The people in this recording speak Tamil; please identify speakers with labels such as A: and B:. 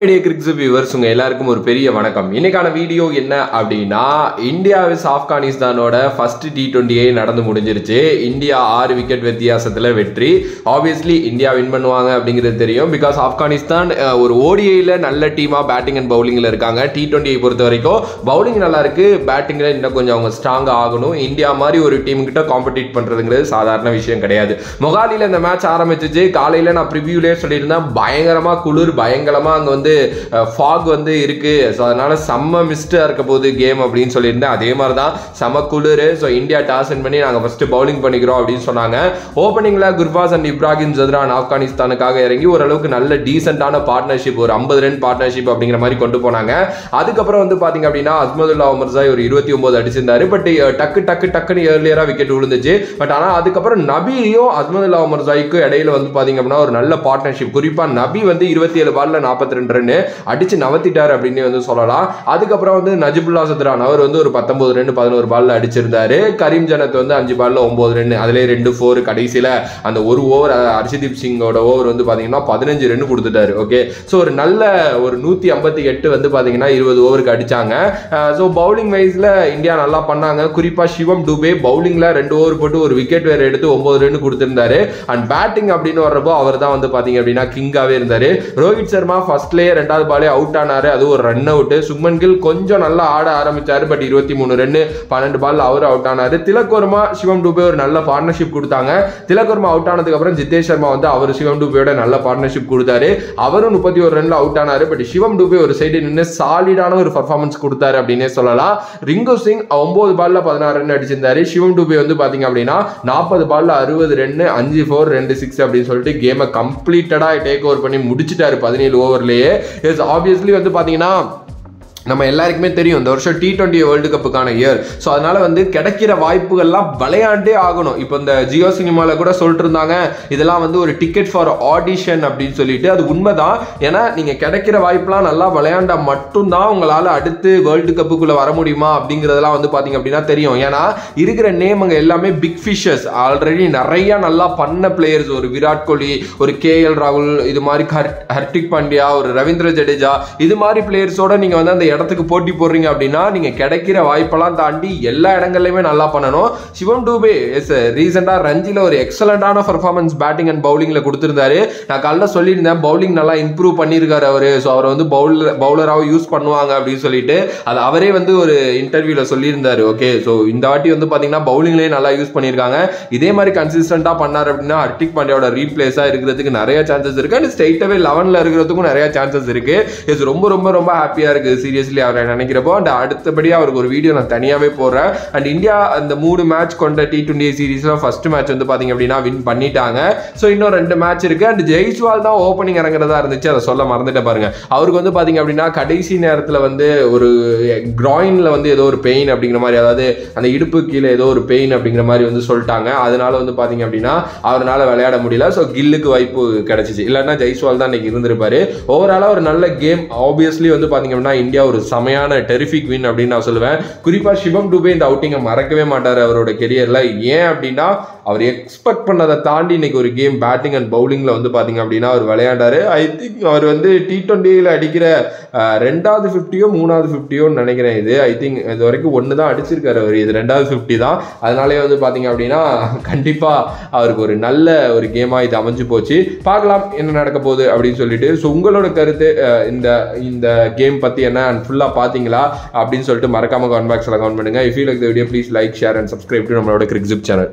A: கிரிக்ஸ் வியூவர்ஸ் உங்க எல்லாருக்கும் ஒரு பெரிய வணக்கம். இன்னைக்கான வீடியோ என்ன அப்படின்னா, இந்தியா விஸ் ஆப்கானிஸ்தானோட ஃபர்ஸ்ட் T20 நடந்து முடிஞ்சிருச்சு. இந்தியா 6 விக்கெட் வித்தியாசத்தில் வெற்றி. ஆப்வியஸ்லி இந்தியா வின் பண்ணுவாங்க அப்படிங்கிறது தெரியும். பிகாஸ் ஆப்கானிஸ்தான் ஒரு ஓடிஐல நல்ல டீமா பேட்டிங் அண்ட் பவுலிங்ல இருக்காங்க. T20 பொறுத்த வரைக்கும் பவுலிங் நல்லா இருக்கு, பேட்டிங்ல இன்னும் கொஞ்சம் அவங்க ஸ்ட்ராங்கா ஆகணும். இந்தியா மாதிரி ஒரு டீம் கிட்ட காம்படிட் பண்றதுங்கிறது சாதாரண விஷயம் கிடையாது. மொகாலில இந்த மேட்ச் ஆரம்பிச்சிச்சு. காலையில நான் ப்ரிவியூலே சொல்லியிருந்தேன், பயங்கரமா குளிர், பயங்கரமா அங்க வந்து ஃபாக் வந்து இருக்கு. ஸோ அதனால செம்ம மிஸ்டா இருக்க போது கேம் அப்படின்னு சொல்லியிருந்தேன். அதே மாதிரி தான் செம்ம குளிர். ஸோ இந்தியா டாஸ் வின் பண்ணி நாங்கள் ஃபர்ஸ்ட் பவுலிங் பண்ணிக்கிறோம் அப்படின்னு சொன்னாங்க. ஓப்பனிங்ல குர்பாஸ் அண்ட் இப்ராஹிம் ஜத்ரான் ஆப்கானிஸ்தானுக்காக இறங்கி ஓரளவுக்கு நல்ல டீசென்டான பார்ட்னர்ஷிப், ஒரு 50 ரன் பார்ட்னர்ஷிப் அப்படிங்கிற மாதிரி கொண்டு போனாங்க. அதுக்கப்புறம் வந்து பாத்தீங்க அப்படின்னா அஸ்மதுல்லா உமர்சாய் ஒரு 29 அடிச்சிருந்தாரு. பட் டக்குன்னு ஏர்லியரா விக்கெட் விழுந்துச்சு. பட் ஆனால் அதுக்கப்புறம் நபியும் அஸ்மதுல்லா உமர்சாய்க்கு இடையில வந்து பாத்தீங்க அப்படின்னா ஒரு நல்ல பார்ட்னர்ஷிப். குறிப்பா நபி வந்து 27 பால்ல 42 ரன் அடிச்சு நவத்திட்டார் அப்படின்னு வந்து சொல்லலாம். அதுக்கப்புறம் வந்து நஜிபுல்லா சத்ரான் அவர் வந்து ஒரு 19 ரன் 11 பால்ல அடிச்சிருந்தாரு. கரீம் ஜனத் வந்து 5 பால்ல 9 ரன், அதுல 2 4. கடைசியில அந்த ஒரு ஓவர் ஹர்ஷதீப் சிங்கோட ஓவர் வந்து பாத்தீங்கன்னா 15 ரன் கொடுத்துட்டாரு. ஓகே, ஸோ ஒரு நல்ல ஒரு 158 வந்து பாத்தீங்கன்னா 20 ஓவருக்கு அடிச்சாங்க. ஸோ பவுலிங் வைஸ்ல இந்தியா நல்லா பண்ணாங்க. குறிப்பா சிவம் டுபே பவுலிங்ல 2 ஓவர் போட்டு ஒரு விக்கெட் வேற எடுத்து 9 ரன் கொடுத்திருந்தாரு. அண்ட் பேட்டிங் அப்படின்னு வர்றப்போ அவர் தான் வந்து பாத்தீங்க அப்படின்னா கிங்காவே இருந்தாரு. ரோஹித் சர்மா ஃபர்ஸ்ட்லயே 2வது பாலே அவுட் ஆனாரு, அது ஒரு ரன் அவுட். சுக்மன் கில் கொஞ்சம் நல்லா ஆட ஆரம்பிச்சாரு. பட் 23 ரன் 12 பால் அவர் அவுட் ஆனாரு. திலக் வர்மா சிவம் டுபே ஒரு நல்ல பார்ட்னர்ஷிப் கொடுத்தாங்க. திலக் வர்மா அவுட் ஆனதுக்கு அப்புறம் ஜிதேஷ் சர்மா வந்து அவர் சிவம் டுபேயோட நல்ல பார்ட்னர்ஷிப் கொடுத்தாரு. அவரும் 31 ரன்ல அவுட் ஆனாரு. பட் சிவம் டுபே ஒரு சைடு நின்று சாலிடான ஒரு பர்ஃபார்மன்ஸ் கொடுத்தாரு அப்படின்னே சொல்லலாம். ரிங்கு சிங் 9 பால்ல 16 ரன் அடிச்சிருந்தாரு. சிவம் டுபே வந்து பாத்தீங்க அப்படின்னா 40 பால்ல 60 ரன் 5 4 2 6 அப்படின்னு சொல்லிட்டு கேமை கம்ப்ளீட்டடா டேக் ஓவர் பண்ணி முடிச்சிட்டாரு 17 ஓவர்லயே. ஆப்வியஸ்லி வந்து பாத்தீங்கன்னா நம்ம எல்லாருக்குமே தெரியும் இந்த வருஷம் T20 வேர்ல்டு கப்புக்கான இயர். ஸோ அதனால வந்து கிடைக்கிற வாய்ப்புகள்லாம் விளையாண்டே ஆகணும். இப்போ இந்த ஜியோ சினிமாவில் கூட சொல்லிட்டு இருந்தாங்க, இதெல்லாம் வந்து ஒரு டிக்கெட் ஃபார் ஆடிஷன் அப்படின்னு சொல்லிட்டு. அது உண்மைதான். ஏன்னா நீங்கள் கிடைக்கிற வாய்ப்புலாம் நல்லா விளையாண்டா மட்டும்தான் உங்களால் அடுத்து வேர்ல்டு கப்புக்குள்ளே வர முடியுமா அப்படிங்கிறதெல்லாம் வந்து பார்த்தீங்க அப்படின்னா தெரியும். ஏன்னா இருக்கிற நேம் அங்கே எல்லாமே பிக் ஃபிஷஸ், ஆல்ரெடி நிறைய நல்லா பண்ண பிளேயர்ஸ். ஒரு விராட் கோலி, ஒரு KL ராகுல், இது மாதிரி ஹர்திக் பாண்டியா, ஒரு ரவீந்திர ஜடேஜா, இது மாதிரி பிளேயர்ஸோட நீங்கள் வந்து அந்த இடத்துக்கு போட்டி போடுறீங்க அப்படின்னா நீங்க கிடைக்கிற வாய்ப்பெல்லாம் தாண்டி எல்லா இடங்கள்லயுமே நல்லா பண்ணணும். சிவம் டுபே ரீசெண்டா ரஞ்சில ஒரு எக்ஸலண்டான பர்ஃபார்மன்ஸ் பேட்டிங் அண்ட் பவுலிங்ல கொடுத்திருந்தாரு. நான் காலைல சொல்லியிருந்தேன் பவுலிங் நல்லா இம்ப்ரூவ் பண்ணியிருக்காரு அவரு. ஸோ அவர் வந்து பவுலராகவும் யூஸ் பண்ணுவாங்க அப்படின்னு சொல்லிட்டு அது அவரே வந்து ஒரு இன்டர்வியூல சொல்லியிருந்தாரு. ஓகே, ஸோ இந்த வாட்டி வந்து பாத்தீங்கன்னா பவுலிங்லேயே நல்லா யூஸ் பண்ணியிருக்காங்க. இதே மாதிரி கன்சிஸ்டண்டா பண்ணார் அப்படின்னா ஹர்திக் பாண்டியாவோட ரீப்ளேஸா இருக்கிறதுக்கு நிறைய சான்சஸ் இருக்கு. அண்ட் ஸ்ட்ரெயிட்டாவே 11ல இருக்கிறதுக்கும் நிறைய சான்சஸ் இருக்கு. இது ரொம்ப ரொம்ப ரொம்ப ஹாப்பியா இருக்கு சீரியஸ் அவரை நினைக்கிறப்போ. அண்ட் அடுத்தபடியாக அவருக்கு ஒரு வீடியோ நான் தனியாகவே போடுறேன். அண்ட் இந்தியா அந்த 3 மேட்ச் கொண்ட T20 சீரீஸ்ல ஃபர்ஸ்ட் மேட்ச் வந்து பாத்தீங்க அப்படின்னா வின் பண்ணிட்டாங்க. ஸோ இன்னும் 2 மேட்ச் இருக்கு. அண்ட் ஜெய்ஸ்வால் தான் ஓப்பனிங் இறங்குறதா இருந்துச்சு, அதை சொல்ல மறந்துட்டேன் பாருங்க. அவருக்கு வந்து பாத்தீங்க அப்படின்னா கடைசி நேரத்தில் வந்து ஒரு கிராயின்ல வந்து ஏதோ ஒரு பெயின் அப்படிங்கிற மாதிரி, அதாவது அந்த இடுப்பு கீழே ஏதோ ஒரு பெயின் அப்படிங்கிற மாதிரி வந்து சொல்லிட்டாங்க. அதனால வந்து பாத்தீங்க அப்படின்னா அவரால் விளையாட முடியல. ஸோ கில்லுக்கு வாய்ப்பு கிடைச்சிச்சு, இல்லைன்னா ஜெய்ஸ்வால் தான் இன்னைக்கு இருந்திருப்பாரு. ஓவராலா ஒரு நல்ல கேம். ஆப்வியஸ்லி வந்து பாத்தீங்க அப்படின்னா இந்தியா ஒரு செமையான டெரிஃபிக் வின் அப்படின்னு நான் சொல்லுவேன். குறிப்பா சிவம் டுபே இந்த அவுட்டிங்கை மறக்கவே மாட்டார் அவரோட கெரியர்ல. ஏன் அப்படின்னா அவர் எக்ஸ்பெக்ட் பண்ணதை தாண்டி இன்னைக்கு ஒரு கேம் பேட்டிங் அண்ட் பவுலிங்ல வந்து பாத்தீங்க அப்படின்னா அவர் விளையாண்டாரு. ஐ திங்க் அவர் வந்து T20ல அடிக்கிற 2வது 50யோ 3வது 50யோ நினைக்கிறேன். இது ஐ திங்க் இது வரைக்கும் 1 தான் அடிச்சிருக்காரு அவர், இது 2வது 50 தான். அதனாலே வந்து பாத்தீங்க அப்படின்னா கண்டிப்பா அவருக்கு ஒரு நல்ல ஒரு கேமா இது அமைஞ்சு போச்சு. பார்க்கலாம் என்ன நடக்க போகுது அப்படின்னு சொல்லிட்டு. ஸோ உங்களோட கருத்து இந்த கேம் பத்தி என்ன, ஃபுல்லா பாத்தீங்களா அப்படின்னு சொல்லிட்டு மறக்காம கமெண்ட் பாக்ஸ்ல கமெண்ட் பண்ணுங்க. If you like the video please like, share and subscribe to நம்மளோட கிரிக்ஸ் சேனல்.